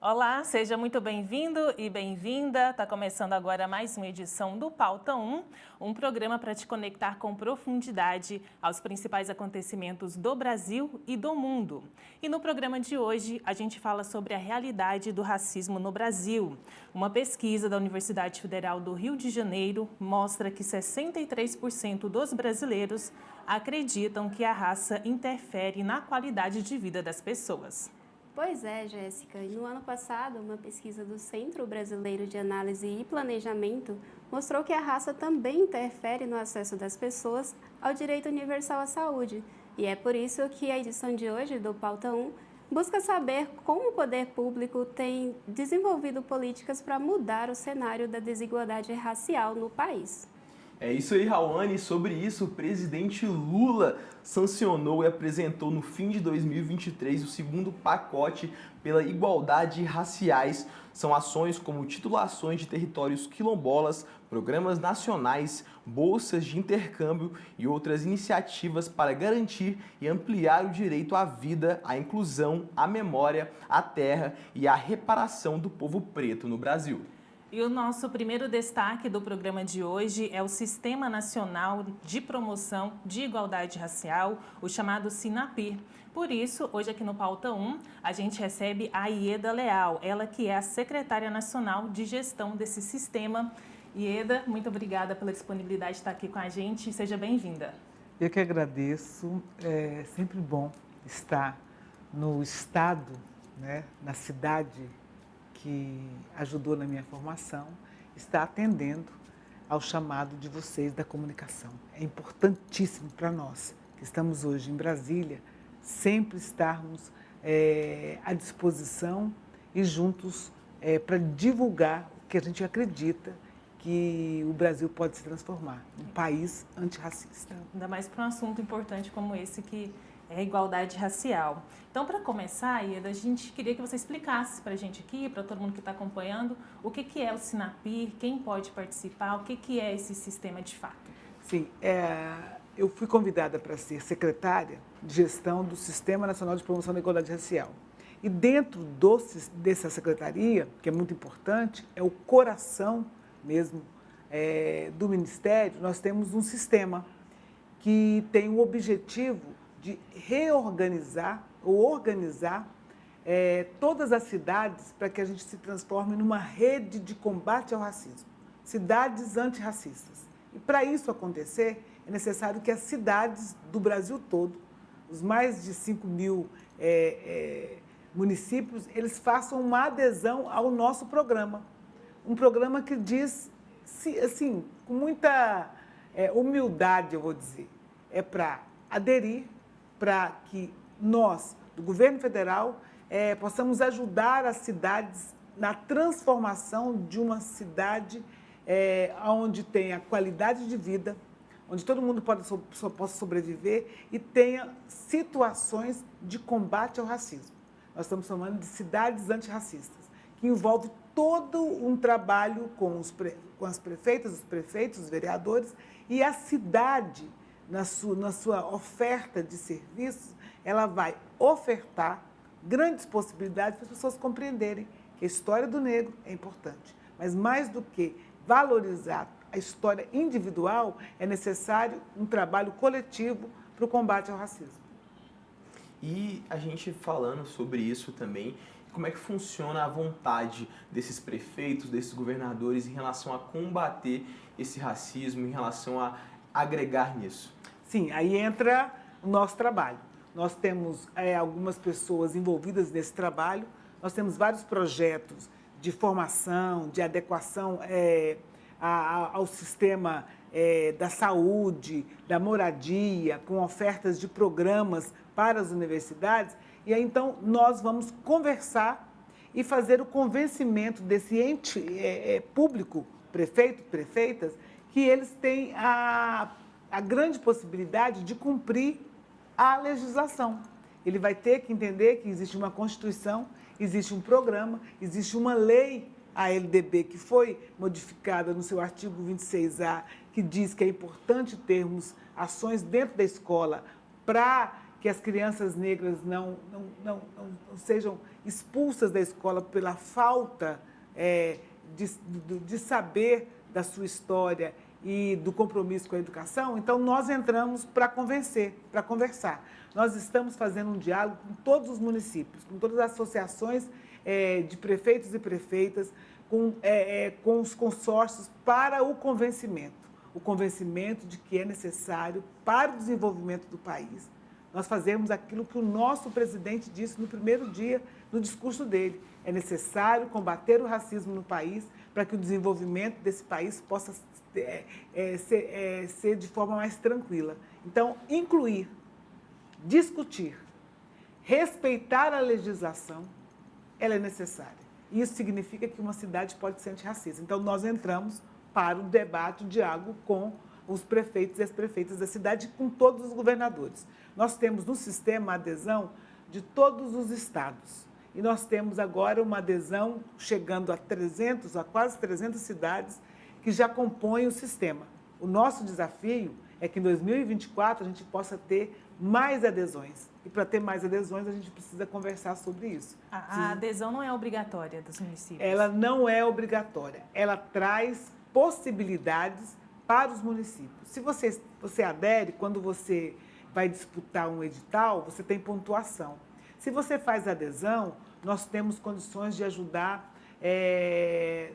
Olá, seja muito bem-vindo e bem-vinda. Está começando agora mais uma edição do Pauta 1, um programa para te conectar com profundidade aos principais acontecimentos do Brasil e do mundo. E no programa de hoje, a gente fala sobre a realidade do racismo no Brasil. Uma pesquisa da Universidade Federal do Rio de Janeiro mostra que 63% dos brasileiros acreditam que a raça interfere na qualidade de vida das pessoas. Pois é, Jéssica. E no ano passado, uma pesquisa do Centro Brasileiro de Análise e Planejamento mostrou que a raça também interfere no acesso das pessoas ao direito universal à saúde. E é por isso que a edição de hoje do Pauta 1 busca saber como o poder público tem desenvolvido políticas para mudar o cenário da desigualdade racial no país. É isso aí, Rawane. Sobre isso, o presidente Lula sancionou e apresentou no fim de 2023 o segundo pacote pela igualdade raciais. São ações como titulações de territórios quilombolas, programas nacionais, bolsas de intercâmbio e outras iniciativas para garantir e ampliar o direito à vida, à inclusão, à memória, à terra e à reparação do povo preto no Brasil. E o nosso primeiro destaque do programa de hoje é o Sistema Nacional de Promoção de Igualdade Racial, o chamado SINAPI. Por isso, hoje aqui no Pauta 1, a gente recebe a Ieda Leal, ela que é a secretária nacional de gestão desse sistema. Ieda, muito obrigada pela disponibilidade de estar aqui com a gente. Seja bem-vinda. Eu que agradeço. É sempre bom estar no estado, né, na cidade que ajudou na minha formação, está atendendo ao chamado de vocês da comunicação. É importantíssimo para nós, que estamos hoje em Brasília, sempre estarmos à disposição e juntos para divulgar o que a gente acredita que o Brasil pode se transformar, um país antirracista. Ainda mais para um assunto importante como esse, que é a igualdade racial. Então, para começar, Ieda, a gente queria que você explicasse para a gente aqui, para todo mundo que está acompanhando, o que é o SINAPI, quem pode participar, o que é esse sistema de fato. Sim, eu fui convidada para ser secretária de gestão do Sistema Nacional de Promoção da Igualdade Racial. E dentro dessa secretaria, que é muito importante, é o coração mesmo do Ministério, nós temos um sistema que tem o objetivo de reorganizar ou organizar todas as cidades para que a gente se transforme numa rede de combate ao racismo, cidades antirracistas. E para isso acontecer, é necessário que as cidades do Brasil todo, os mais de 5.000 municípios, eles façam uma adesão ao nosso programa. Um programa que diz, assim, com muita humildade, eu vou dizer, é para aderir, para que nós, do governo federal, possamos ajudar as cidades na transformação de uma cidade onde tenha qualidade de vida, onde todo mundo possa sobreviver e tenha situações de combate ao racismo. Nós estamos falando de cidades antirracistas, que envolve todo um trabalho com as prefeitas, os prefeitos, os vereadores e a cidade. Na sua oferta de serviços, ela vai ofertar grandes possibilidades para as pessoas compreenderem que a história do negro é importante. Mas mais do que valorizar a história individual, é necessário um trabalho coletivo para o combate ao racismo. E a gente falando sobre isso também, como é que funciona a vontade desses prefeitos, desses governadores em relação a combater esse racismo, em relação a agregar nisso? Sim, aí entra o nosso trabalho. Nós temos algumas pessoas envolvidas nesse trabalho, nós temos vários projetos de formação, de adequação ao sistema da saúde, da moradia, com ofertas de programas para as universidades, e aí então nós vamos conversar e fazer o convencimento desse ente público, prefeito, prefeitas, que eles têm a grande possibilidade de cumprir a legislação. Ele vai ter que entender que existe uma Constituição, existe um programa, existe uma lei, a LDB, que foi modificada no seu artigo 26A, que diz que é importante termos ações dentro da escola para que as crianças negras não sejam expulsas da escola pela falta de saber da sua história e do compromisso com a educação. Então, nós entramos para conversar. Nós estamos fazendo um diálogo com todos os municípios, com todas as associações de prefeitos e prefeitas, com os consórcios para o convencimento de que é necessário para o desenvolvimento do país. Nós fazemos aquilo que o nosso presidente disse no primeiro dia no discurso dele. É necessário combater o racismo no país para que o desenvolvimento desse país possa ser de forma mais tranquila. Então, incluir, discutir, respeitar a legislação, ela é necessária. Isso significa que uma cidade pode ser antirracista. Então, nós entramos para o debate, o diálogo com os prefeitos e as prefeitas da cidade, com todos os governadores. Nós temos no sistema a adesão de todos os estados. E nós temos agora uma adesão chegando a quase 300 cidades que já compõem o sistema. O nosso desafio é que em 2024 a gente possa ter mais adesões. E para ter mais adesões, a gente precisa conversar sobre isso. A adesão não é obrigatória dos municípios? Ela não é obrigatória. Ela traz possibilidades para os municípios. Se você adere, quando você vai disputar um edital, você tem pontuação. Se você faz adesão, nós temos condições de ajudar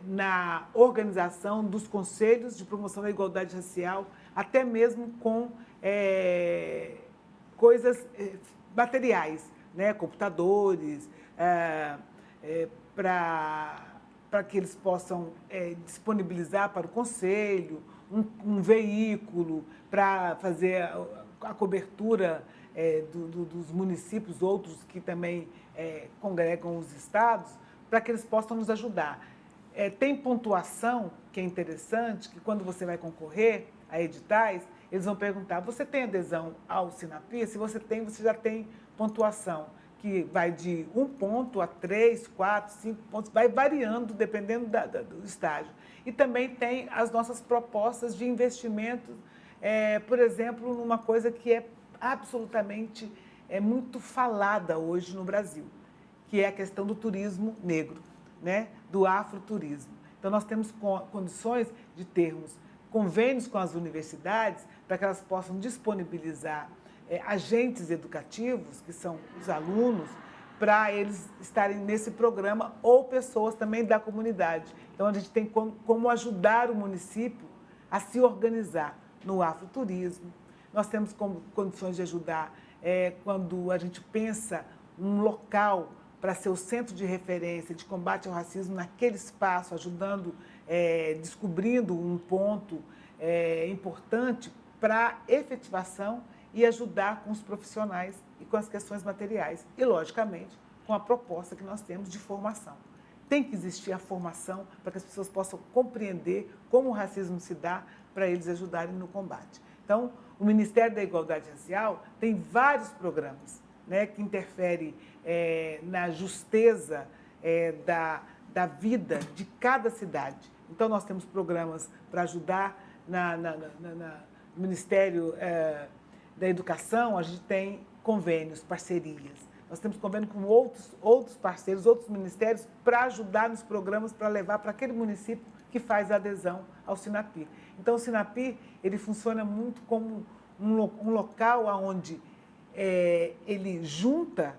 na organização dos conselhos de promoção da igualdade racial, até mesmo com coisas materiais, né? Computadores, para que eles possam disponibilizar para o conselho um veículo para fazer a cobertura dos municípios, outros que também congregam os estados, para que eles possam nos ajudar. Tem pontuação, que é interessante, que quando você vai concorrer a editais, eles vão perguntar, você tem adesão ao Sinapir? Se você tem, você já tem pontuação, que vai de 1 ponto a 3, 4, 5 pontos, vai variando dependendo do estágio. E também tem as nossas propostas de investimento, por exemplo, numa coisa que é absolutamente muito falada hoje no Brasil, que é a questão do turismo negro, né? Do afroturismo. Então, nós temos condições de termos convênios com as universidades para que elas possam disponibilizar agentes educativos, que são os alunos, para eles estarem nesse programa, ou pessoas também da comunidade. Então, a gente tem como ajudar o município a se organizar no afroturismo. Nós temos condições de ajudar quando a gente pensa um local para ser o centro de referência de combate ao racismo naquele espaço, ajudando, descobrindo um ponto importante para efetivação e ajudar com os profissionais e com as questões materiais. E, logicamente, com a proposta que nós temos de formação. Tem que existir a formação para que as pessoas possam compreender como o racismo se dá, para eles ajudarem no combate. Então, o Ministério da Igualdade Racial tem vários programas, né, que interferem na justeza da vida de cada cidade. Então, nós temos programas para ajudar no Ministério da Educação, a gente tem convênios, parcerias. Nós temos convênio com outros parceiros, outros ministérios, para ajudar nos programas, para levar para aquele município que faz a adesão ao Sinapir. Então, o Sinapir, ele funciona muito como um local onde ele junta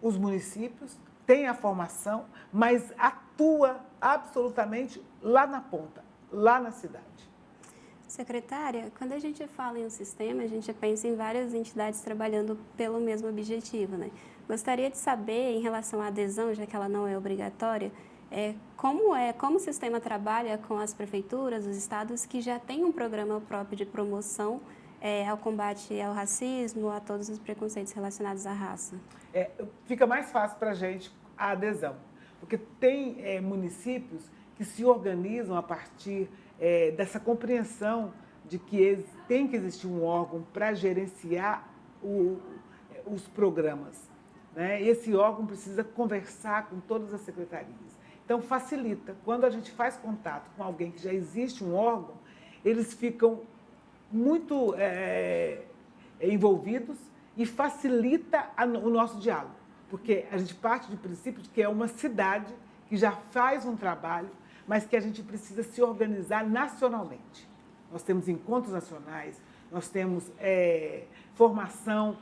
os municípios, tem a formação, mas atua absolutamente lá na ponta, lá na cidade. Secretária, quando a gente fala em um sistema, a gente pensa em várias entidades trabalhando pelo mesmo objetivo, né? Gostaria de saber, em relação à adesão, já que ela não é obrigatória, como o sistema trabalha com as prefeituras, os estados que já têm um programa próprio de promoção ao combate ao racismo, a todos os preconceitos relacionados à raça? Fica mais fácil para a gente a adesão, porque tem municípios que se organizam a partir dessa compreensão de que tem que existir um órgão para gerenciar os programas, né? Esse órgão precisa conversar com todas as secretarias. Então, facilita. Quando a gente faz contato com alguém que já existe um órgão, eles ficam muito envolvidos e facilita o nosso diálogo, porque a gente parte do princípio de que é uma cidade que já faz um trabalho, mas que a gente precisa se organizar nacionalmente. Nós temos encontros nacionais, nós temos formação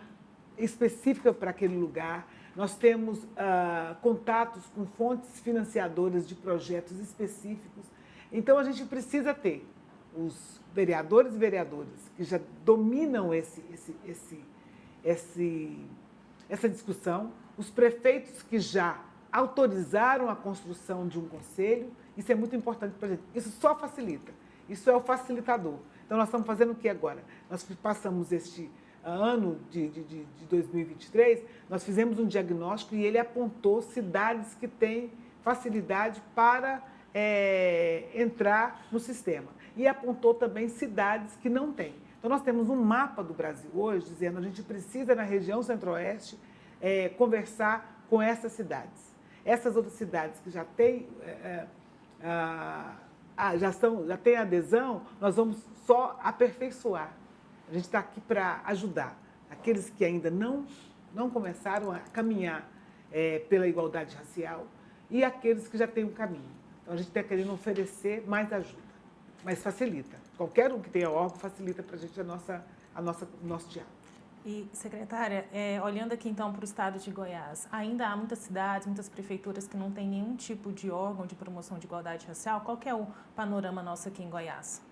específica para aquele lugar, nós temos contatos com fontes financiadoras de projetos específicos. Então, a gente precisa ter os vereadores e vereadoras que já dominam essa discussão, os prefeitos que já autorizaram a construção de um conselho. Isso é muito importante para a gente. Isso só facilita. Isso é o facilitador. Então, nós estamos fazendo o que agora? Nós passamos este ano de 2023, nós fizemos um diagnóstico e ele apontou cidades que têm facilidade para entrar no sistema. E apontou também cidades que não têm. Então, nós temos um mapa do Brasil hoje dizendo que a gente precisa, na região centro-oeste, conversar com essas cidades. Essas outras cidades que já têm já têm adesão, nós vamos só aperfeiçoar. A gente está aqui para ajudar aqueles que ainda não começaram a caminhar pela igualdade racial e aqueles que já têm um caminho. Então, a gente está querendo oferecer mais ajuda, mas facilita. Qualquer um que tenha órgão facilita para a gente o nosso diálogo. E, secretária, olhando aqui então para o estado de Goiás, ainda há muitas cidades, muitas prefeituras que não têm nenhum tipo de órgão de promoção de igualdade racial. Qual que é o panorama nosso aqui em Goiás?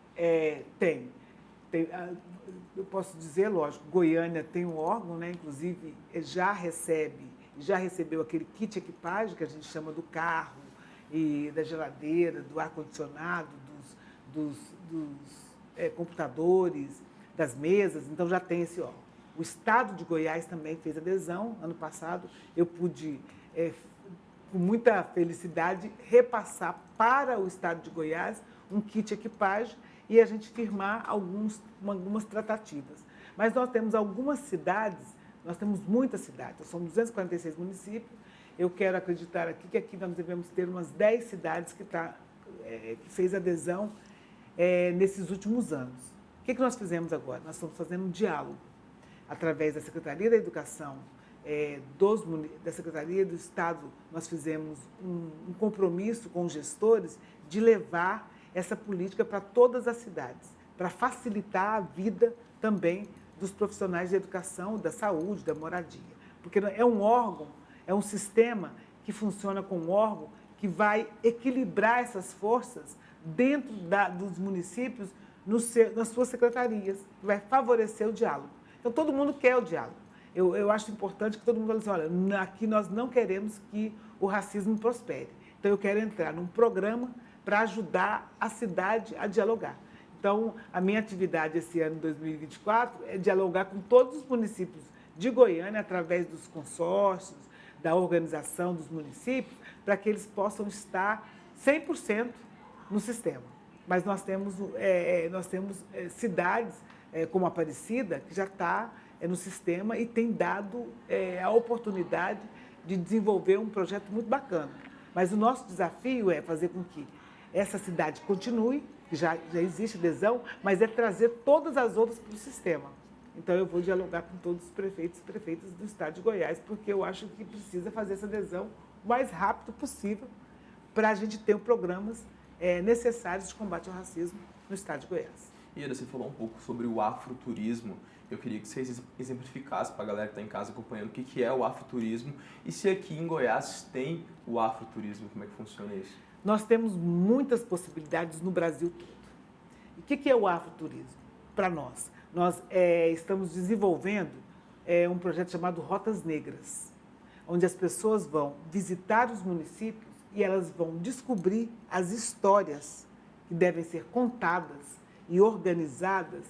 Tem, eu posso dizer, lógico, Goiânia tem um órgão, né? Inclusive já recebeu aquele kit equipagem que a gente chama do carro e da geladeira, do ar-condicionado, dos computadores, das mesas, então já tem esse órgão. O Estado de Goiás também fez adesão. Ano passado, eu pude, com muita felicidade, repassar para o Estado de Goiás um kit equipagem e a gente firmar algumas tratativas. Mas nós temos algumas cidades, nós temos muitas cidades, somos 246 municípios. Eu quero acreditar aqui que aqui nós devemos ter umas 10 cidades que fez adesão nesses últimos anos. O que nós fizemos agora? Nós estamos fazendo um diálogo através da Secretaria da Educação, da Secretaria do Estado. Nós fizemos um compromisso com os gestores de levar essa política para todas as cidades, para facilitar a vida também dos profissionais de educação, da saúde, da moradia. Porque é um órgão, é um sistema que funciona como um órgão que vai equilibrar essas forças dentro dos municípios, nas suas secretarias, que vai favorecer o diálogo. Então, todo mundo quer o diálogo. Eu acho importante que todo mundo fale assim, olha, aqui nós não queremos que o racismo prospere. Então, eu quero entrar num programa para ajudar a cidade a dialogar. Então, a minha atividade esse ano, 2024, é dialogar com todos os municípios de Goiânia, através dos consórcios, da organização dos municípios, para que eles possam estar 100% no sistema. Mas nós temos cidades como Aparecida, que já está no sistema e tem dado a oportunidade de desenvolver um projeto muito bacana. Mas o nosso desafio é fazer com que essa cidade continue, que já existe adesão, mas é trazer todas as outras para o sistema. Então, eu vou dialogar com todos os prefeitos e prefeitas do estado de Goiás, porque eu acho que precisa fazer essa adesão o mais rápido possível para a gente ter programas necessários de combate ao racismo no estado de Goiás. Ira, você falou um pouco sobre o afroturismo. Eu queria que você exemplificasse para a galera que está em casa acompanhando o que é o afroturismo e se aqui em Goiás tem o afroturismo, como é que funciona isso? Nós temos muitas possibilidades no Brasil todo. E o que é o afroturismo para nós? Nós estamos desenvolvendo um projeto chamado Rotas Negras, onde as pessoas vão visitar os municípios e elas vão descobrir as histórias que devem ser contadas e organizadas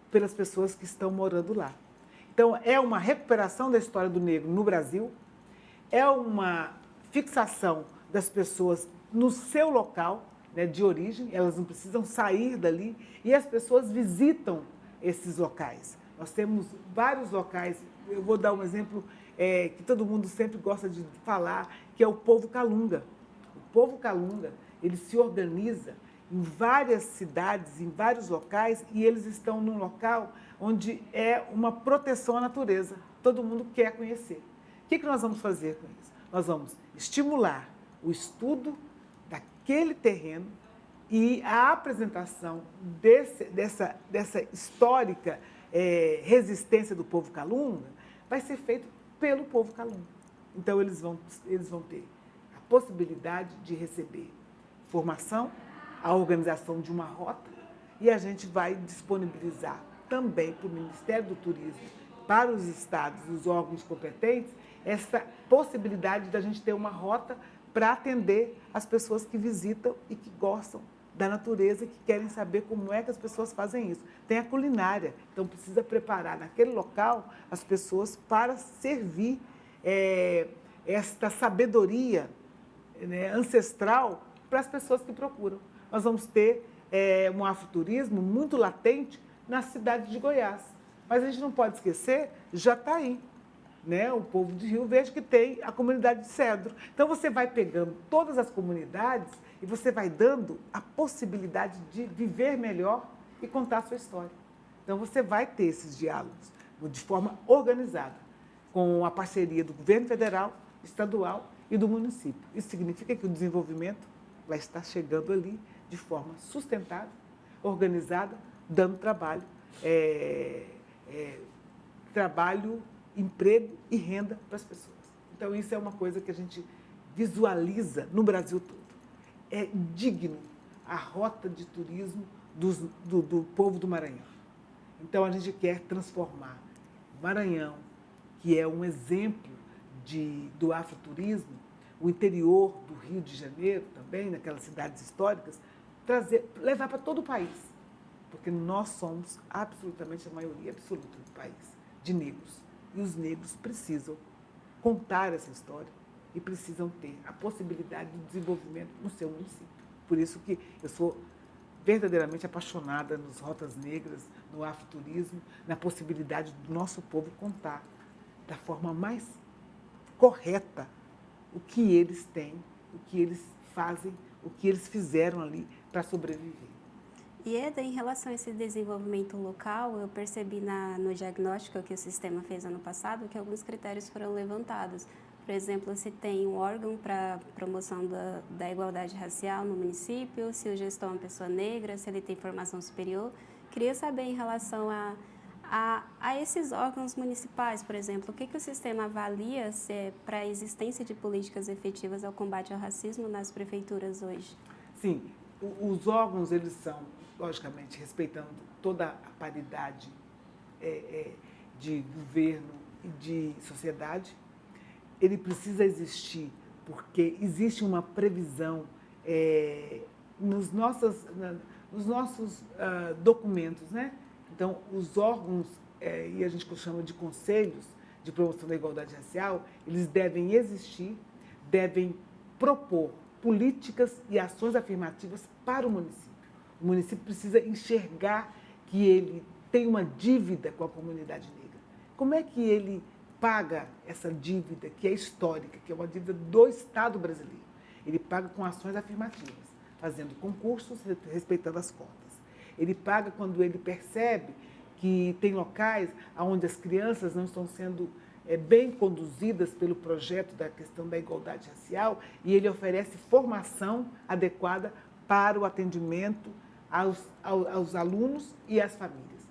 pelas pessoas que estão morando lá. Então, é uma recuperação da história do negro no Brasil, é uma fixação das pessoas no seu local, né, de origem, elas não precisam sair dali, e as pessoas visitam esses locais. Nós temos vários locais, eu vou dar um exemplo que todo mundo sempre gosta de falar, que é o povo Calunga. O povo Calunga, ele se organiza em várias cidades, em vários locais, e eles estão num local onde é uma proteção à natureza. todo mundo quer conhecer. O que nós vamos fazer com isso? Nós vamos estimular o estudo daquele terreno e a apresentação dessa histórica resistência do povo Calunga vai ser feito pelo povo Calunga. Então, eles vão ter a possibilidade de receber formação, a organização de uma rota, e a gente vai disponibilizar também para o Ministério do Turismo, para os estados, os órgãos competentes, essa possibilidade da gente ter uma rota para atender as pessoas que visitam e que gostam da natureza, que querem saber como é que as pessoas fazem isso. Tem a culinária, então precisa preparar naquele local as pessoas para servir esta sabedoria, né, ancestral para as pessoas que procuram. Nós vamos ter um afroturismo muito latente na cidade de Goiás. Mas a gente não pode esquecer, já está aí, né? O povo de Rio Verde que tem a comunidade de Cedro. Então, você vai pegando todas as comunidades e você vai dando a possibilidade de viver melhor e contar a sua história. Então, você vai ter esses diálogos de forma organizada, com a parceria do governo federal, estadual e do município. Isso significa que o desenvolvimento vai estar chegando ali de forma sustentável, organizada, dando trabalho, emprego e renda para as pessoas. Então, isso é uma coisa que a gente visualiza no Brasil todo. É digno a rota de turismo do povo do Maranhão. Então, a gente quer transformar o Maranhão, que é um exemplo do afroturismo, o interior do Rio de Janeiro também, naquelas cidades históricas, levar para todo o país. Porque nós somos absolutamente a maioria absoluta do país, de negros. E os negros precisam contar essa história e precisam ter a possibilidade de desenvolvimento no seu município. Por isso que eu sou verdadeiramente apaixonada nas rotas negras, no afroturismo, na possibilidade do nosso povo contar da forma mais correta o que eles têm, o que eles fazem, o que eles fizeram ali para sobreviver. E Eda, em relação a esse desenvolvimento local, eu percebi no diagnóstico que o sistema fez ano passado que alguns critérios foram levantados. Por exemplo, se tem um órgão para promoção da igualdade racial no município, se o gestor é uma pessoa negra, se ele tem formação superior. Queria saber em relação a esses órgãos municipais, por exemplo, o que o sistema avalia para a existência de políticas efetivas ao combate ao racismo nas prefeituras hoje? Sim, os órgãos, eles são, logicamente, respeitando toda a paridade de governo e de sociedade. Ele precisa existir porque existe uma previsão nos nossos documentos, né? Então, os órgãos, e a gente chama de conselhos de promoção da igualdade racial, eles devem existir, devem propor políticas e ações afirmativas para o município. O município precisa enxergar que ele tem uma dívida com a comunidade negra. Como é que ele paga essa dívida, que é histórica, que é uma dívida do Estado brasileiro? Ele paga com ações afirmativas, fazendo concursos, respeitando as cotas. Ele paga quando ele percebe que tem locais onde as crianças não estão sendo bem conduzidas pelo projeto da questão da igualdade racial e ele oferece formação adequada para o atendimento aos alunos e às famílias.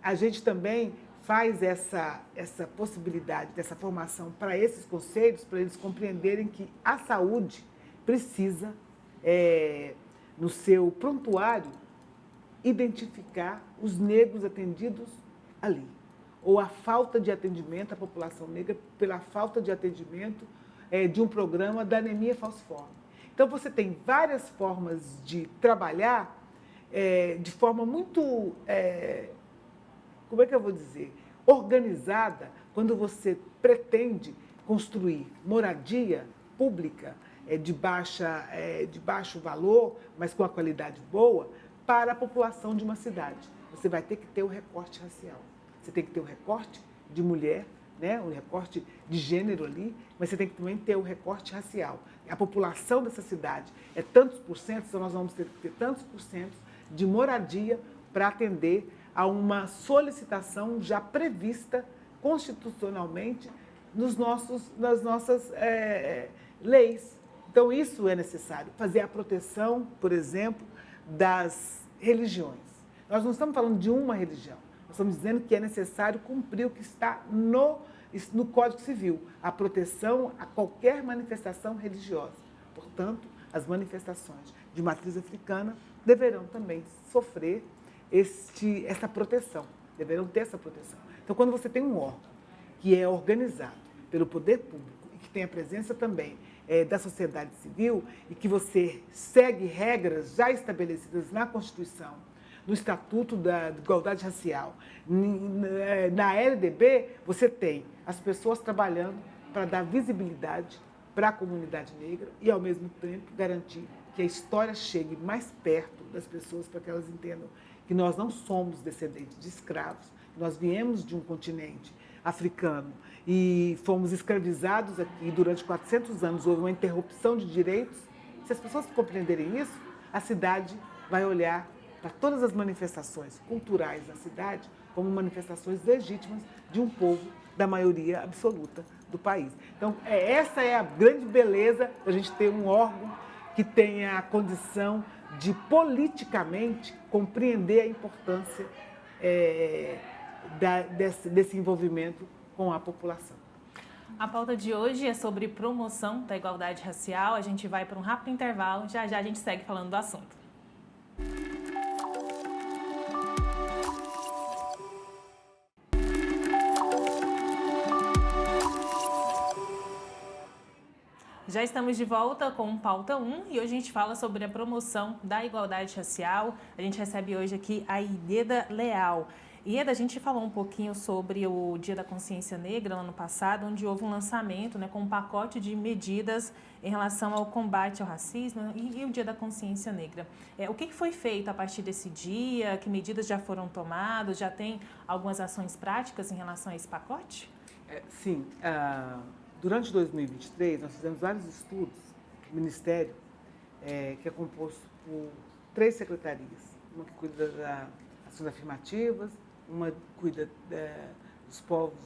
A gente também faz essa possibilidade dessa formação para esses conselhos, para eles compreenderem que a saúde precisa, no seu prontuário, identificar os negros atendidos ali, ou a falta de atendimento à população negra pela falta de atendimento de um programa da anemia falciforme. Então, você tem várias formas de trabalhar de forma muito, como é que eu vou dizer, organizada, quando você pretende construir moradia pública de baixo valor, mas com a qualidade boa, para a população de uma cidade. Você vai ter que ter o recorte racial. Você tem que ter o recorte de mulher, né? O recorte de gênero ali, mas você tem que também ter o recorte racial. A população dessa cidade é tantos por cento, então nós vamos ter que ter tantos por cento de moradia para atender a uma solicitação já prevista constitucionalmente nas nossas leis. Então, isso é necessário, fazer a proteção, por exemplo, das religiões. Nós não estamos falando de uma religião, nós estamos dizendo que é necessário cumprir o que está no Código Civil, a proteção a qualquer manifestação religiosa. Portanto, as manifestações de matriz africana deverão também sofrer essa proteção, deverão ter essa proteção. Então, quando você tem um órgão que é organizado pelo poder público e que tem a presença também da sociedade civil e que você segue regras já estabelecidas na Constituição, no Estatuto da Igualdade Racial, na LDB, você tem as pessoas trabalhando para dar visibilidade para a comunidade negra e, ao mesmo tempo, garantir que a história chegue mais perto das pessoas para que elas entendam que nós não somos descendentes de escravos, nós viemos de um continente africano e fomos escravizados aqui durante 400 anos, houve uma interrupção de direitos. Se as pessoas compreenderem isso, a cidade vai olhar para todas as manifestações culturais da cidade como manifestações legítimas de um povo da maioria absoluta do país. Então, essa é a grande beleza da gente ter um órgão que tenha a condição de politicamente compreender a importância desse envolvimento com a população. A pauta de hoje é sobre promoção da igualdade racial. A gente vai para um rápido intervalo, já a gente segue falando do assunto. Já estamos de volta com o Pauta 1 e hoje a gente fala sobre a promoção da igualdade racial. A gente recebe hoje aqui a Ieda Leal. Ieda, a gente falou um pouquinho sobre o Dia da Consciência Negra no ano passado, onde houve um lançamento, né, com um pacote de medidas em relação ao combate ao racismo e o Dia da Consciência Negra. O que foi feito a partir desse dia? Que medidas já foram tomadas? Já tem algumas ações práticas em relação a esse pacote? Sim. Durante 2023, nós fizemos vários estudos. O Ministério, que é composto por 3 secretarias. Uma que cuida das ações afirmativas, uma cuida dos povos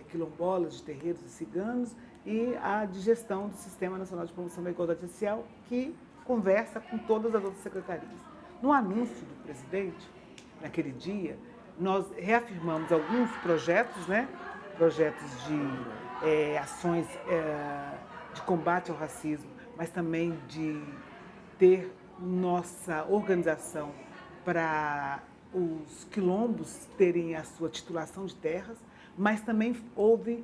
quilombolas, de terreiros e ciganos, e a de gestão do Sistema Nacional de Promoção da Igualdade Racial, que conversa com todas as outras secretarias. No anúncio do presidente, naquele dia, nós reafirmamos alguns projetos, projetos de ações de combate ao racismo, mas também de ter nossa organização para os quilombos terem a sua titulação de terras, mas também houve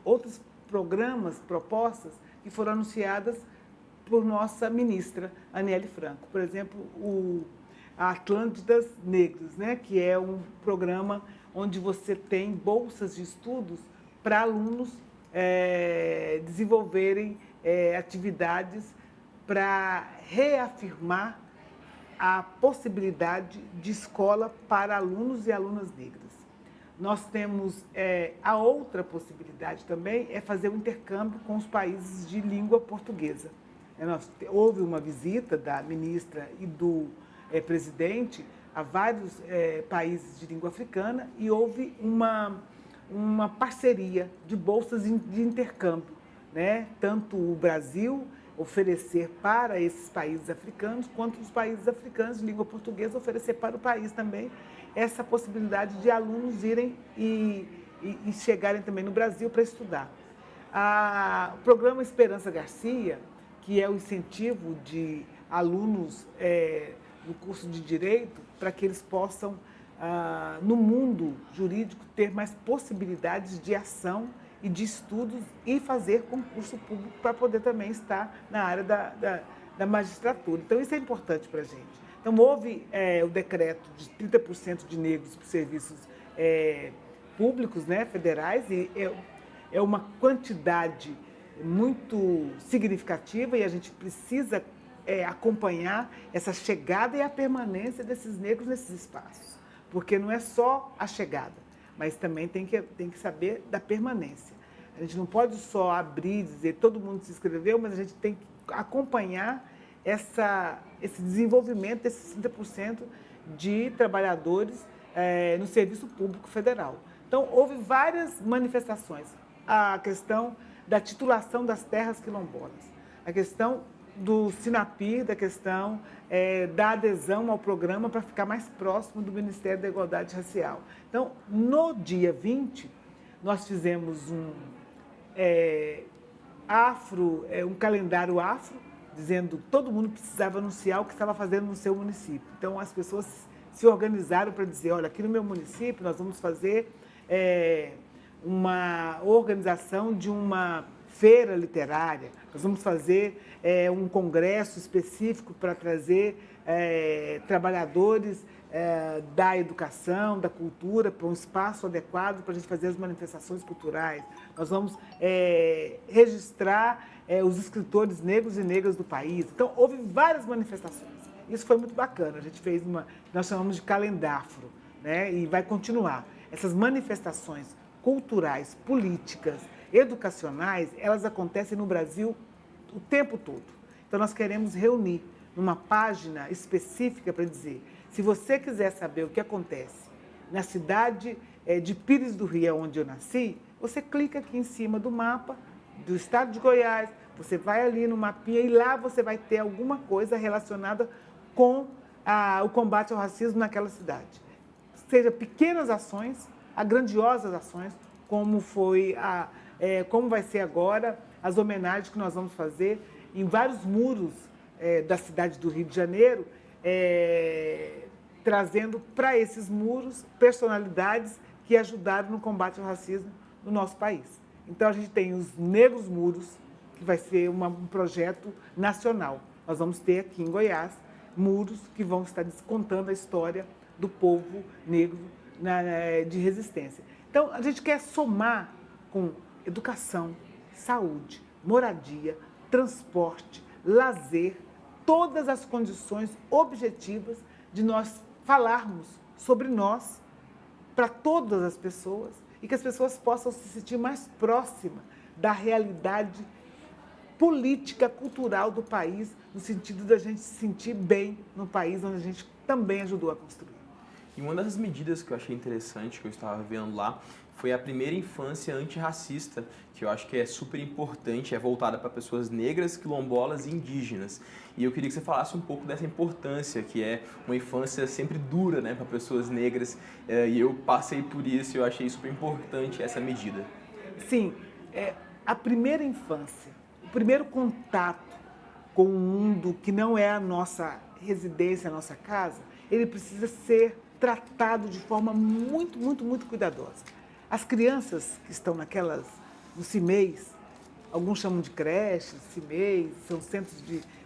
outros programas, propostas que foram anunciadas por nossa ministra, Aniele Franco. Por exemplo, a Atlântidas Negros, que é um programa onde você tem bolsas de estudos para alunos desenvolverem atividades para reafirmar a possibilidade de escola para alunos e alunas negras. Nós temos a outra possibilidade também, é fazer um intercâmbio com os países de língua portuguesa. Houve uma visita da ministra e do presidente a vários países de língua africana e houve uma parceria de bolsas de intercâmbio, Tanto o Brasil oferecer para esses países africanos, quanto os países africanos de língua portuguesa oferecer para o país também essa possibilidade de alunos irem e chegarem também no Brasil para estudar. O programa Esperança Garcia, que é o incentivo de alunos no curso de Direito, para que eles possam, no mundo jurídico, ter mais possibilidades de ação e de estudos e fazer concurso público para poder também estar na área da magistratura. Então, isso é importante para a gente. Então, houve o decreto de 30% de negros para serviços públicos, federais, e é uma quantidade muito significativa e a gente precisa acompanhar essa chegada e a permanência desses negros nesses espaços. Porque não é só a chegada, mas também tem que saber da permanência. A gente não pode só abrir e dizer todo mundo se inscreveu, mas a gente tem que acompanhar esse desenvolvimento desses 30% de trabalhadores no Serviço Público Federal. Então, houve várias manifestações. A questão da titulação das terras quilombolas, a questão do Sinapir, da questão da adesão ao programa para ficar mais próximo do Ministério da Igualdade Racial. Então, no dia 20, nós fizemos um calendário afro, dizendo que todo mundo precisava anunciar o que estava fazendo no seu município. Então, as pessoas se organizaram para dizer, olha, aqui no meu município nós vamos fazer uma organização de uma feira literária, nós vamos fazer um congresso específico para trazer trabalhadores da educação, da cultura, para um espaço adequado para a gente fazer as manifestações culturais. Nós vamos registrar os escritores negros e negras do país. Então, houve várias manifestações. Isso foi muito bacana. A gente fez nós chamamos de calendário, né? E vai continuar. Essas manifestações culturais, políticas, educacionais, elas acontecem no Brasil o tempo todo. Então, nós queremos reunir numa página específica para dizer, se você quiser saber o que acontece na cidade de Pires do Rio, onde eu nasci, você clica aqui em cima do mapa do estado de Goiás, você vai ali no mapinha e lá você vai ter alguma coisa relacionada com o combate ao racismo naquela cidade. Seja pequenas ações a grandiosas ações, como vai ser agora as homenagens que nós vamos fazer em vários muros da cidade do Rio de Janeiro, trazendo para esses muros personalidades que ajudaram no combate ao racismo no nosso país. Então, a gente tem os Negros Muros, que vai ser um projeto nacional. Nós vamos ter aqui em Goiás muros que vão estar contando a história do povo negro de resistência. Então, a gente quer somar com educação, saúde, moradia, transporte, lazer, todas as condições objetivas de nós falarmos sobre nós para todas as pessoas e que as pessoas possam se sentir mais próximas da realidade política, cultural do país, no sentido da gente se sentir bem no país onde a gente também ajudou a construir. E uma das medidas que eu achei interessante, que eu estava vendo lá, foi a primeira infância antirracista, que eu acho que é super importante, é voltada para pessoas negras, quilombolas e indígenas. E eu queria que você falasse um pouco dessa importância, que é uma infância sempre dura, né, para pessoas negras, e eu passei por isso e eu achei super importante essa medida. Sim, a primeira infância, o primeiro contato com um mundo que não é a nossa residência, a nossa casa, ele precisa ser tratado de forma muito, muito, muito cuidadosa. As crianças que estão nos CIMEIs, alguns chamam de creches, CIMEIs, são centros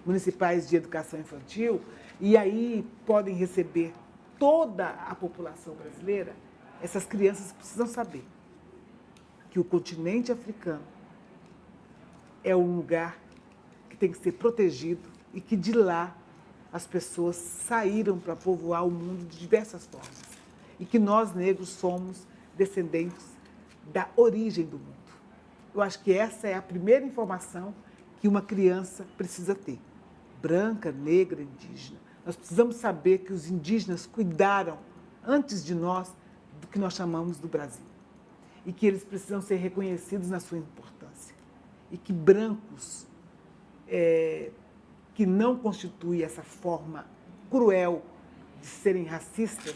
municipais de educação infantil, e aí podem receber toda a população brasileira. Essas crianças precisam saber que o continente africano é um lugar que tem que ser protegido e que de lá as pessoas saíram para povoar o mundo de diversas formas. E que nós, negros, somos descendentes da origem do mundo. Eu acho que essa é a primeira informação que uma criança precisa ter. Branca, negra, indígena. Nós precisamos saber que os indígenas cuidaram, antes de nós, do que nós chamamos do Brasil. E que eles precisam ser reconhecidos na sua importância. E que brancos, que não constituem essa forma cruel de serem racistas,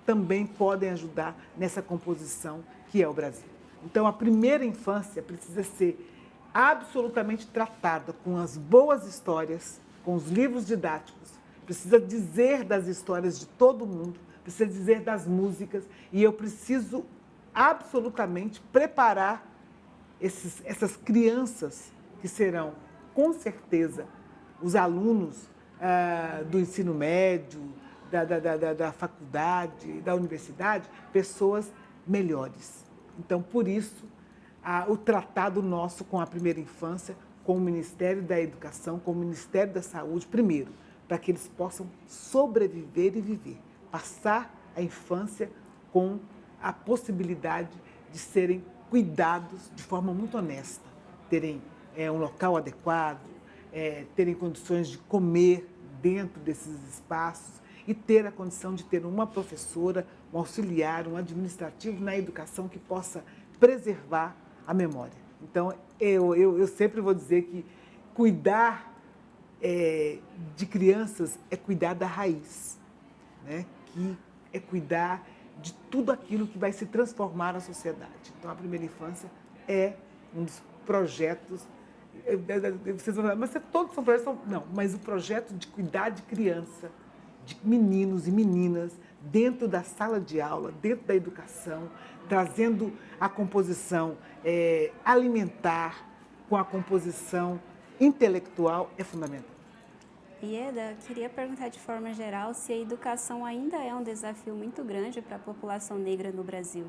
também podem ajudar nessa composição que é o Brasil. Então, a primeira infância precisa ser absolutamente tratada com as boas histórias, com os livros didáticos, precisa dizer das histórias de todo mundo, precisa dizer das músicas, e eu preciso absolutamente preparar essas crianças que serão, com certeza, os alunos do ensino médio, da faculdade, da universidade, pessoas melhores. Então, por isso, o tratado nosso com a primeira infância, com o Ministério da Educação, com o Ministério da Saúde, primeiro, para que eles possam sobreviver e viver, passar a infância com a possibilidade de serem cuidados de forma muito honesta, terem um local adequado, terem condições de comer dentro desses espaços e ter a condição de ter uma professora, um auxiliar, um administrativo na educação que possa preservar a memória. Então, eu sempre vou dizer que cuidar de crianças é cuidar da raiz, né? Que é cuidar de tudo aquilo que vai se transformar na sociedade. Então, a primeira infância é um dos projetos. Vocês vão falar, mas todos são projetos? Não, mas o projeto de cuidar de criança, de meninos e meninas, dentro da sala de aula, dentro da educação, trazendo a composição alimentar com a composição intelectual é fundamental. Ieda, queria perguntar de forma geral se a educação ainda é um desafio muito grande para a população negra no Brasil.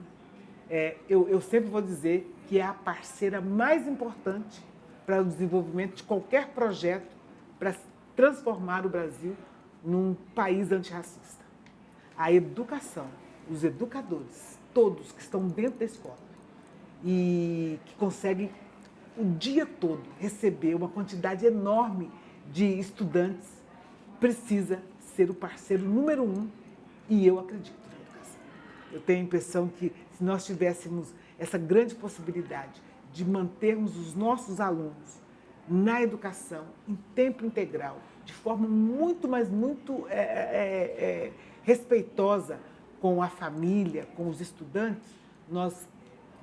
Eu sempre vou dizer que é a parceira mais importante para o desenvolvimento de qualquer projeto para transformar o Brasil num país antirracista. A educação, os educadores, todos que estão dentro da escola e que conseguem o dia todo receber uma quantidade enorme de estudantes, precisa ser o parceiro número 1 e eu acredito na educação. Eu tenho a impressão que se nós tivéssemos essa grande possibilidade de mantermos os nossos alunos na educação em tempo integral, de forma muito respeitosa com a família, com os estudantes, nós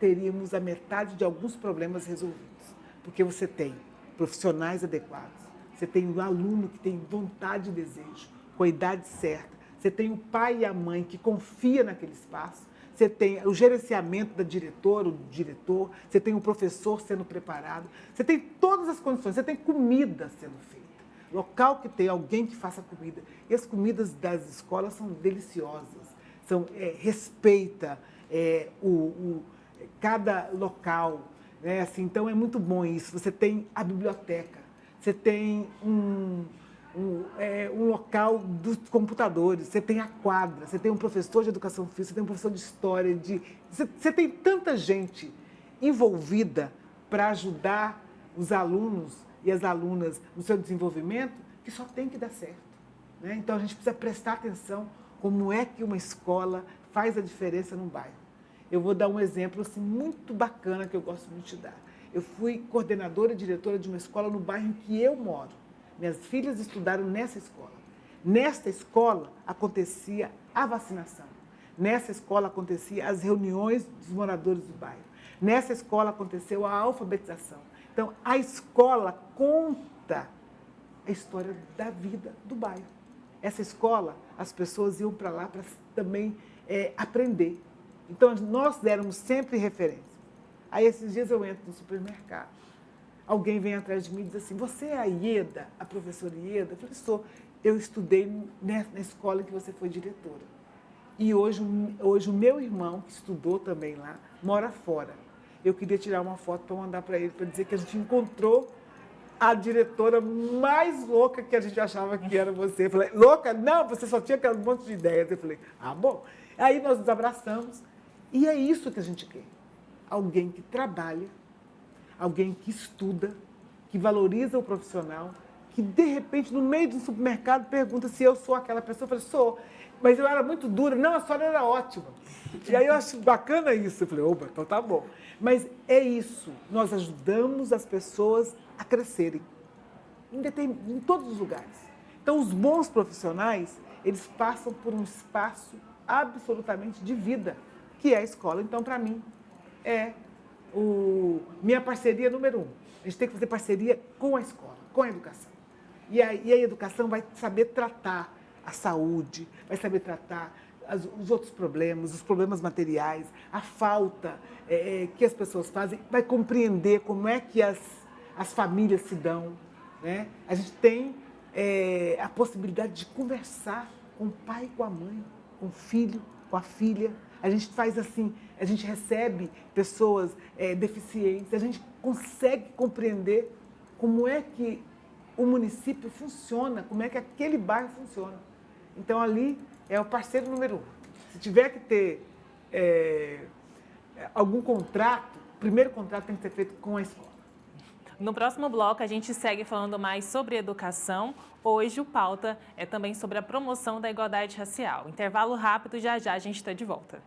teríamos a metade de alguns problemas resolvidos. Porque você tem profissionais adequados, você tem um aluno que tem vontade e desejo, com a idade certa, você tem o pai e a mãe que confia naquele espaço, você tem o gerenciamento da diretora, o diretor, você tem o professor sendo preparado, você tem todas as condições, você tem comida sendo feita, local que tem alguém que faça comida. E as comidas das escolas são deliciosas, respeita cada local, né? Assim, então é muito bom isso. Você tem a biblioteca, você tem um local dos computadores, você tem a quadra, você tem um professor de educação física, você tem um professor de história, você tem tanta gente envolvida para ajudar os alunos e as alunas no seu desenvolvimento que só tem que dar certo, né? Então a gente precisa prestar atenção como é que uma escola faz a diferença num bairro. Eu vou dar um exemplo assim, muito bacana que eu gosto muito de dar. Eu fui coordenadora e diretora de uma escola no bairro em que eu moro. Minhas filhas estudaram nessa escola. Nesta escola acontecia a vacinação. Nessa escola acontecia as reuniões dos moradores do bairro. Nessa escola aconteceu a alfabetização. Então, a escola conta a história da vida do bairro. Essa escola, as pessoas iam para lá para também aprender. Então, nós éramos sempre referência. Aí, esses dias eu entro no supermercado, alguém vem atrás de mim e diz assim, você é a Ieda, a professora Ieda? Eu falei, sou. Eu estudei na escola em que você foi diretora. E hoje o meu irmão, que estudou também lá, mora fora. Eu queria tirar uma foto para mandar para ele, para dizer que a gente encontrou a diretora mais louca que a gente achava que era você. Eu falei, louca? Não, você só tinha aquele monte de ideias. Eu falei, bom. Aí nós nos abraçamos. E é isso que a gente quer. Alguém que trabalha, alguém que estuda, que valoriza o profissional, que de repente no meio do supermercado pergunta se eu sou aquela pessoa. Eu falei, sou, mas eu era muito dura. Não, a senhora era ótima. E aí eu acho bacana isso. Eu falei, opa, então tá bom. Mas é isso, nós ajudamos as pessoas a crescerem em todos os lugares. Então os bons profissionais, eles passam por um espaço absolutamente de vida, que é a escola. Então, para mim, é minha parceria número 1. A gente tem que fazer parceria com a escola, com a educação. E a educação vai saber tratar a saúde, vai saber tratar os outros problemas, os problemas materiais, a falta que as pessoas fazem, vai compreender como é que as famílias se dão, né? A gente tem a possibilidade de conversar com o pai e com a mãe, com o filho, com a filha. A gente faz assim, a gente recebe pessoas deficientes, a gente consegue compreender como é que o município funciona, como é que aquele bairro funciona. Então, ali é o parceiro número 1. Se tiver que ter algum contrato, o primeiro contrato tem que ser feito com a escola. No próximo bloco, a gente segue falando mais sobre educação. Hoje, o pauta é também sobre a promoção da igualdade racial. Intervalo rápido, já já a gente está de volta.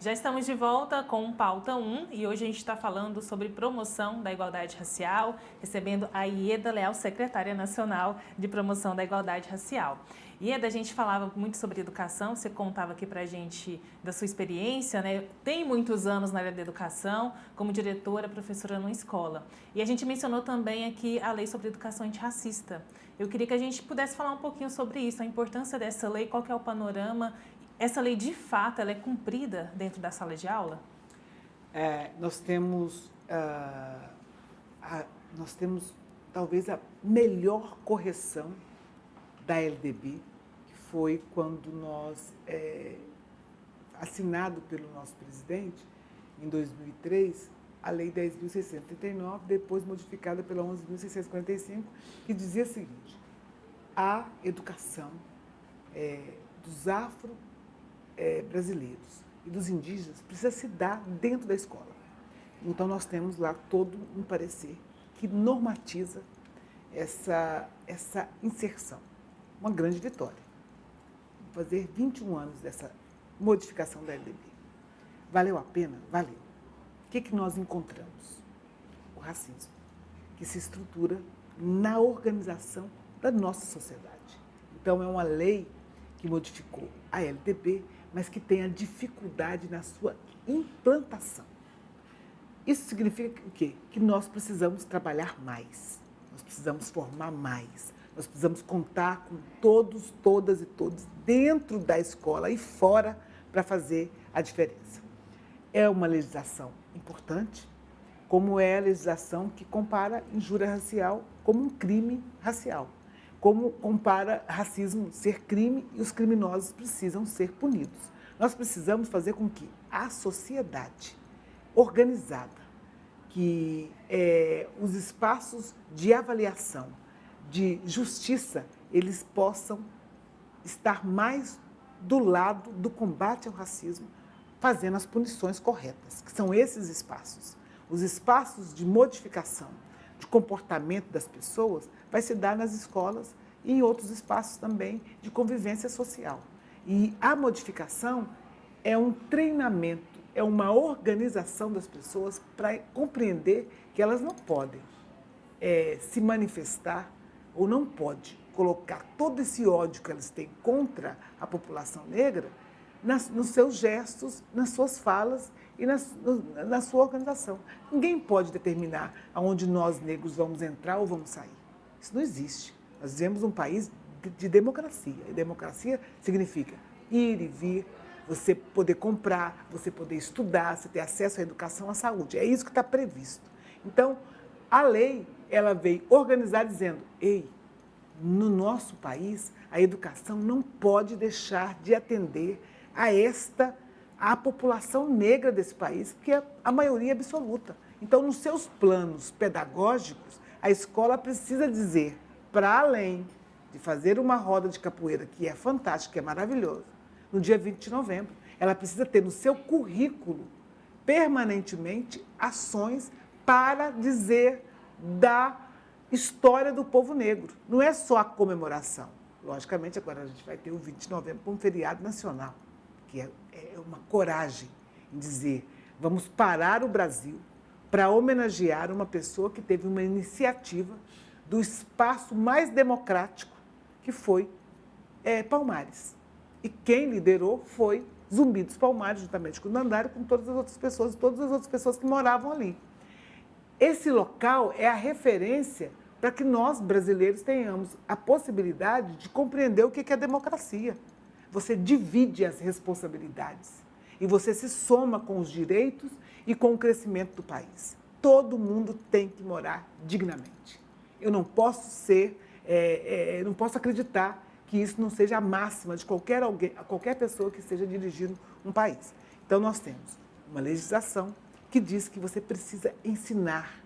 Já estamos de volta com o Pauta 1 e hoje a gente está falando sobre promoção da igualdade racial, recebendo a Ieda Leal, secretária nacional de promoção da igualdade racial. Ieda, a gente falava muito sobre educação, você contava aqui para a gente da sua experiência, né? Tem muitos anos na área da educação, como diretora, professora numa escola. E a gente mencionou também aqui a lei sobre educação antirracista. Eu queria que a gente pudesse falar um pouquinho sobre isso, a importância dessa lei, qual que é o panorama. Essa lei, de fato, ela é cumprida dentro da sala de aula? Nós temos talvez a melhor correção da LDB, que foi quando nós, assinado pelo nosso presidente, em 2003, a Lei 10.639, depois modificada pela 11.645, que dizia o seguinte: a educação dos brasileiros e dos indígenas precisa se dar dentro da escola. Então, nós temos lá todo um parecer que normatiza essa inserção. Uma grande vitória. Vou fazer 21 anos dessa modificação da LDB. Valeu a pena? Valeu. O que nós encontramos? O racismo, que se estrutura na organização da nossa sociedade. Então, é uma lei que modificou a LDB, mas que tem a dificuldade na sua implantação. Isso significa o quê? Que nós precisamos trabalhar mais, nós precisamos formar mais, nós precisamos contar com todos, todas e todos dentro da escola e fora para fazer a diferença. É uma legislação importante, como é a legislação que compara injúria racial como um crime racial. Como compara racismo ser crime e os criminosos precisam ser punidos. Nós precisamos fazer com que a sociedade organizada, que os espaços de avaliação, de justiça, eles possam estar mais do lado do combate ao racismo, fazendo as punições corretas, que são esses espaços. Os espaços de modificação de comportamento das pessoas vai se dar nas escolas e em outros espaços também de convivência social. E a modificação é um treinamento, é uma organização das pessoas para compreender que elas não podem se manifestar ou não pode colocar todo esse ódio que elas têm contra a população negra nos seus gestos, nas suas falas e na sua organização. Ninguém pode determinar aonde nós, negros, vamos entrar ou vamos sair. Isso não existe. Nós vivemos um país de democracia. E democracia significa ir e vir, você poder comprar, você poder estudar, você ter acesso à educação, à saúde. É isso que está previsto. Então, a lei, ela veio organizar dizendo: ei, no nosso país, a educação não pode deixar de atender a população negra desse país, que é a maioria absoluta. Então, nos seus planos pedagógicos, a escola precisa dizer, para além de fazer uma roda de capoeira, que é fantástica, que é maravilhoso, no dia 20 de novembro, ela precisa ter no seu currículo, permanentemente, ações para dizer da história do povo negro. Não é só a comemoração. Logicamente, agora a gente vai ter o 20 de novembro como feriado nacional, que é uma coragem em dizer: vamos parar o Brasil para homenagear uma pessoa que teve uma iniciativa do espaço mais democrático, que foi Palmares. E quem liderou foi Zumbi dos Palmares, juntamente com o Dandara, com todas as outras pessoas que moravam ali. Esse local é a referência para que nós, brasileiros, tenhamos a possibilidade de compreender o que é democracia. Você divide as responsabilidades e você se soma com os direitos e com o crescimento do país. Todo mundo tem que morar dignamente. Eu não posso não posso acreditar que isso não seja a máxima de qualquer pessoa que esteja dirigindo um país. Então, nós temos uma legislação que diz que você precisa ensinar.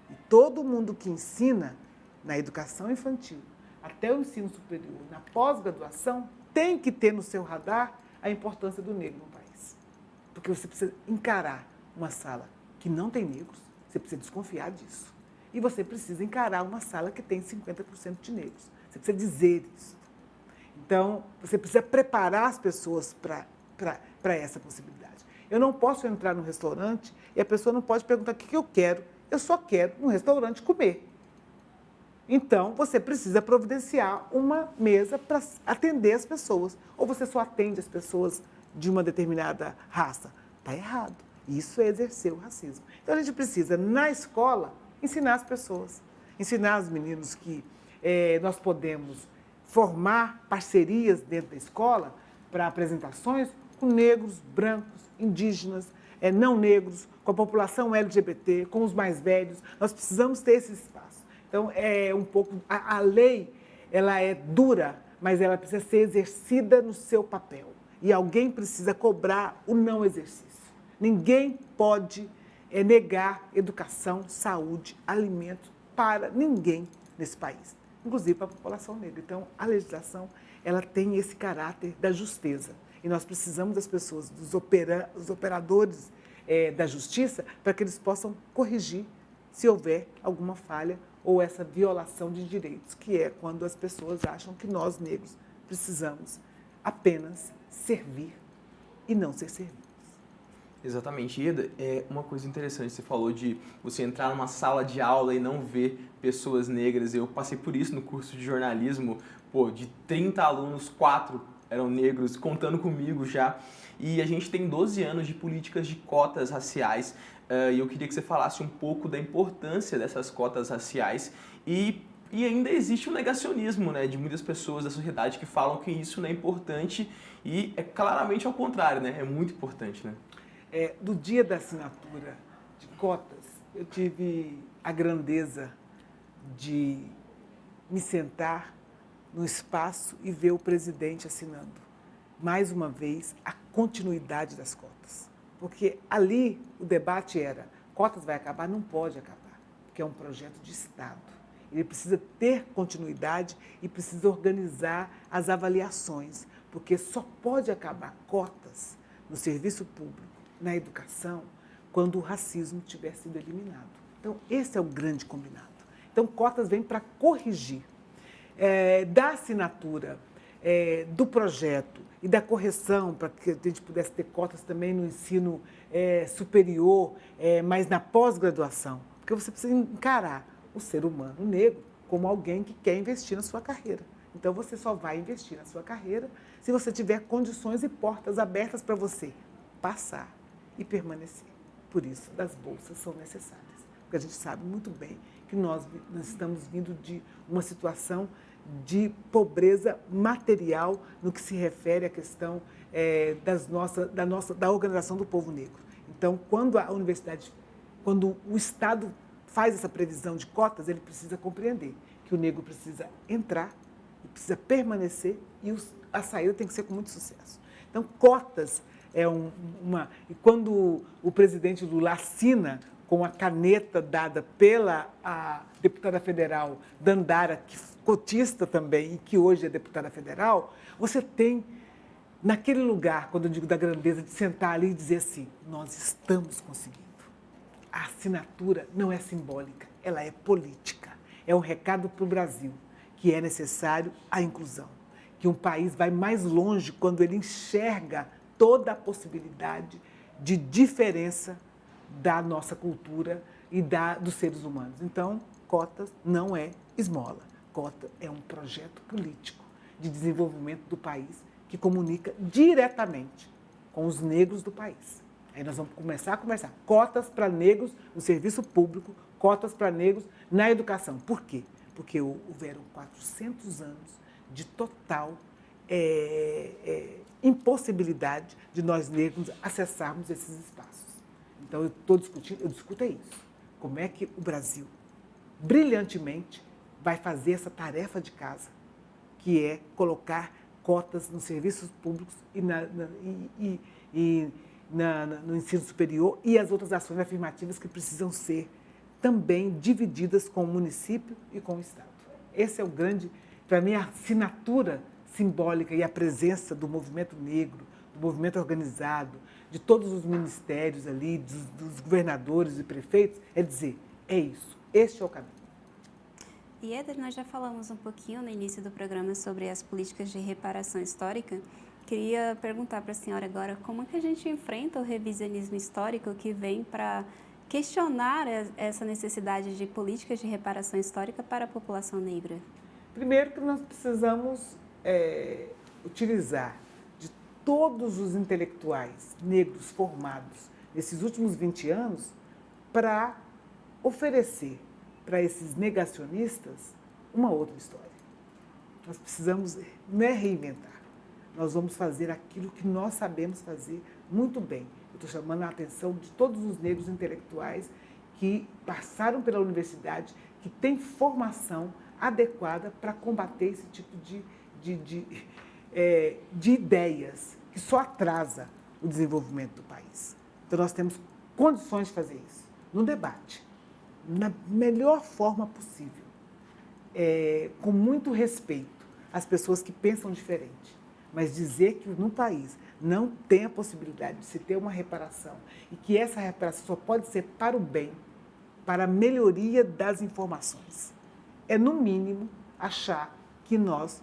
E todo mundo que ensina na educação infantil, até o ensino superior, na pós-graduação, tem que ter no seu radar a importância do negro no país. Porque você precisa encarar uma sala que não tem negros, você precisa desconfiar disso. E você precisa encarar uma sala que tem 50% de negros. Você precisa dizer isso. Então, você precisa preparar as pessoas para essa possibilidade. Eu não posso entrar no restaurante e a pessoa não pode perguntar o que eu quero. Eu só quero no restaurante comer. Então, você precisa providenciar uma mesa para atender as pessoas. Ou você só atende as pessoas de uma determinada raça. Está errado. Isso é exercer o racismo. Então, a gente precisa, na escola, ensinar as pessoas. Ensinar os meninos que nós podemos formar parcerias dentro da escola para apresentações com negros, brancos, indígenas, não negros, com a população LGBT, com os mais velhos. Nós precisamos ter esse espaço. Então, a lei, ela é dura, mas ela precisa ser exercida no seu papel. E alguém precisa cobrar o não exercício. Ninguém pode negar educação, saúde, alimentos para ninguém nesse país, inclusive para a população negra. Então, a legislação, ela tem esse caráter da justeza. E nós precisamos das pessoas, dos operadores da justiça, para que eles possam corrigir se houver alguma falha ou essa violação de direitos, que é quando as pessoas acham que nós, negros, precisamos apenas servir e não ser servidos. Exatamente. Ieda, uma coisa interessante, você falou de você entrar numa sala de aula e não ver pessoas negras. Eu passei por isso no curso de jornalismo, de 30 alunos, 4 eram negros, contando comigo já. E a gente tem 12 anos de políticas de cotas raciais. E eu queria que você falasse um pouco da importância dessas cotas raciais. E ainda existe um negacionismo, né, de muitas pessoas da sociedade que falam que isso não é importante. E é claramente ao contrário, né? É muito importante, né? No dia da assinatura de cotas, eu tive a grandeza de me sentar no espaço e ver o presidente assinando, mais uma vez, a continuidade das cotas. Porque ali o debate era, cotas vai acabar? Não pode acabar, porque é um projeto de Estado. Ele precisa ter continuidade e precisa organizar as avaliações, porque só pode acabar cotas no serviço público, na educação, quando o racismo tiver sido eliminado. Então, esse é o grande combinado. Então, cotas vêm para corrigir. Da assinatura do projeto e da correção, para que a gente pudesse ter cotas também no ensino superior, mas na pós-graduação. Porque você precisa encarar o ser humano negro como alguém que quer investir na sua carreira. Então, você só vai investir na sua carreira se você tiver condições e portas abertas para você passar e permanecer. Por isso, as bolsas são necessárias. Porque a gente sabe muito bem que nós estamos vindo de uma situação de pobreza material no que se refere à questão da organização do povo negro. Então, quando o Estado faz essa previsão de cotas, ele precisa compreender que o negro precisa entrar, precisa permanecer e a saída tem que ser com muito sucesso. Então, cotas e quando o presidente Lula assina com a caneta dada pela a deputada federal Dandara, que cotista também e que hoje é deputada federal, você tem, naquele lugar, quando eu digo da grandeza, de sentar ali e dizer assim, nós estamos conseguindo. A assinatura não é simbólica, ela é política. É um recado para o Brasil, que é necessário a inclusão. Que um país vai mais longe quando ele enxerga toda a possibilidade de diferença da nossa cultura e dos seres humanos. Então, cotas não é esmola. Cota é um projeto político de desenvolvimento do país que comunica diretamente com os negros do país. Aí nós vamos começar a conversar. Cotas para negros no serviço público, cotas para negros na educação. Por quê? Porque houveram 400 anos de total impossibilidade de nós negros acessarmos esses espaços. Então, eu discuto isso. Como é que o Brasil, brilhantemente, vai fazer essa tarefa de casa, que é colocar cotas nos serviços públicos e no ensino superior e as outras ações afirmativas que precisam ser também divididas com o município e com o Estado. Esse é o grande Para mim, a assinatura simbólica e a presença do movimento negro, do movimento organizado, de todos os ministérios ali, dos governadores e prefeitos, é dizer, é isso, este é o caminho. E, Éder, nós já falamos um pouquinho no início do programa sobre as políticas de reparação histórica. Queria perguntar para a senhora agora como é que a gente enfrenta o revisionismo histórico que vem para questionar essa necessidade de políticas de reparação histórica para a população negra? Primeiro que nós precisamos utilizar de todos os intelectuais negros formados nesses últimos 20 anos para oferecer para esses negacionistas uma outra história. Nós precisamos, não é reinventar, nós vamos fazer aquilo que nós sabemos fazer muito bem. Eu estou chamando a atenção de todos os negros intelectuais que passaram pela universidade, que têm formação adequada para combater esse tipo de ideias que só atrasa o desenvolvimento do país. Então, nós temos condições de fazer isso, no debate, na melhor forma possível, com muito respeito às pessoas que pensam diferente, mas dizer que no país não tem a possibilidade de se ter uma reparação e que essa reparação só pode ser para o bem, para a melhoria das informações. É, no mínimo, achar que nós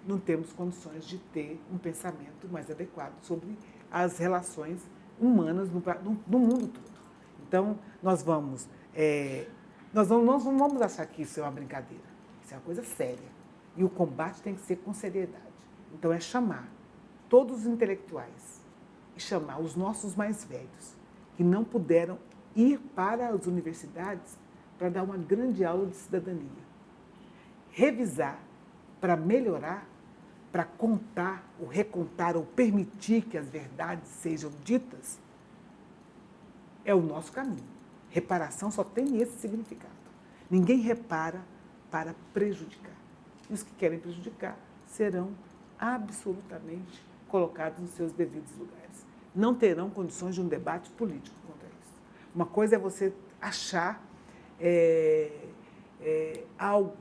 não temos condições de ter um pensamento mais adequado sobre as relações humanas no mundo todo. Então, nós não vamos achar que isso é uma brincadeira. Isso é uma coisa séria. E o combate tem que ser com seriedade. Então, é chamar todos os intelectuais e chamar os nossos mais velhos, que não puderam ir para as universidades para dar uma grande aula de cidadania. Revisar para melhorar, para contar, ou recontar, ou permitir que as verdades sejam ditas, é o nosso caminho. Reparação só tem esse significado. Ninguém repara para prejudicar. E os que querem prejudicar serão absolutamente colocados nos seus devidos lugares. Não terão condições de um debate político contra isso. Uma coisa é você achar algo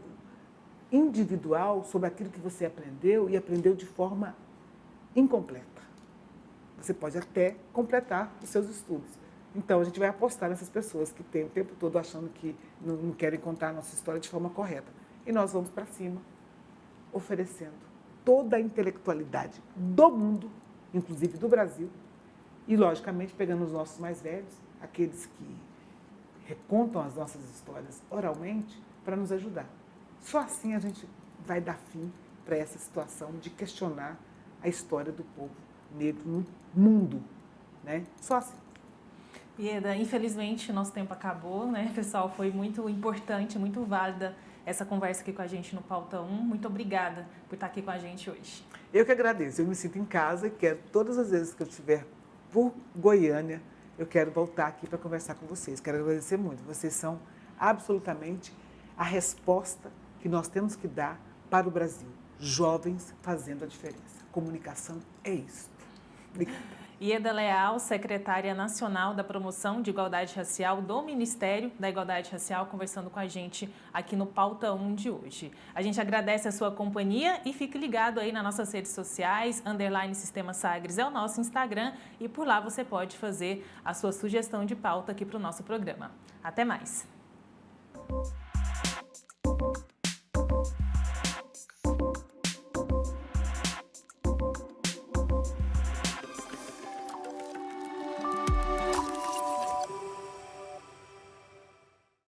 individual sobre aquilo que você aprendeu e aprendeu de forma incompleta. Você pode até completar os seus estudos. Então, a gente vai apostar nessas pessoas que têm o tempo todo achando que não querem contar a nossa história de forma correta. E nós vamos para cima, oferecendo toda a intelectualidade do mundo, inclusive do Brasil, e, logicamente, pegando os nossos mais velhos, aqueles que recontam as nossas histórias oralmente, para nos ajudar. Só assim a gente vai dar fim para essa situação de questionar a história do povo negro no mundo, né? Só assim. Ieda, infelizmente, nosso tempo acabou, né, pessoal? Foi muito importante, muito válida essa conversa aqui com a gente no Pauta 1. Muito obrigada por estar aqui com a gente hoje. Eu que agradeço. Eu me sinto em casa e quero, todas as vezes que eu estiver por Goiânia, eu quero voltar aqui para conversar com vocês. Quero agradecer muito. Vocês são absolutamente a resposta que nós temos que dar para o Brasil. Jovens fazendo a diferença. Comunicação é isso. Obrigada. Ieda Leal, secretária nacional da Promoção de Igualdade Racial do Ministério da Igualdade Racial, conversando com a gente aqui no Pauta 1 de hoje. A gente agradece a sua companhia e fique ligado aí nas nossas redes sociais, _Sistema Sagres é o nosso Instagram e por lá você pode fazer a sua sugestão de pauta aqui para o nosso programa. Até mais!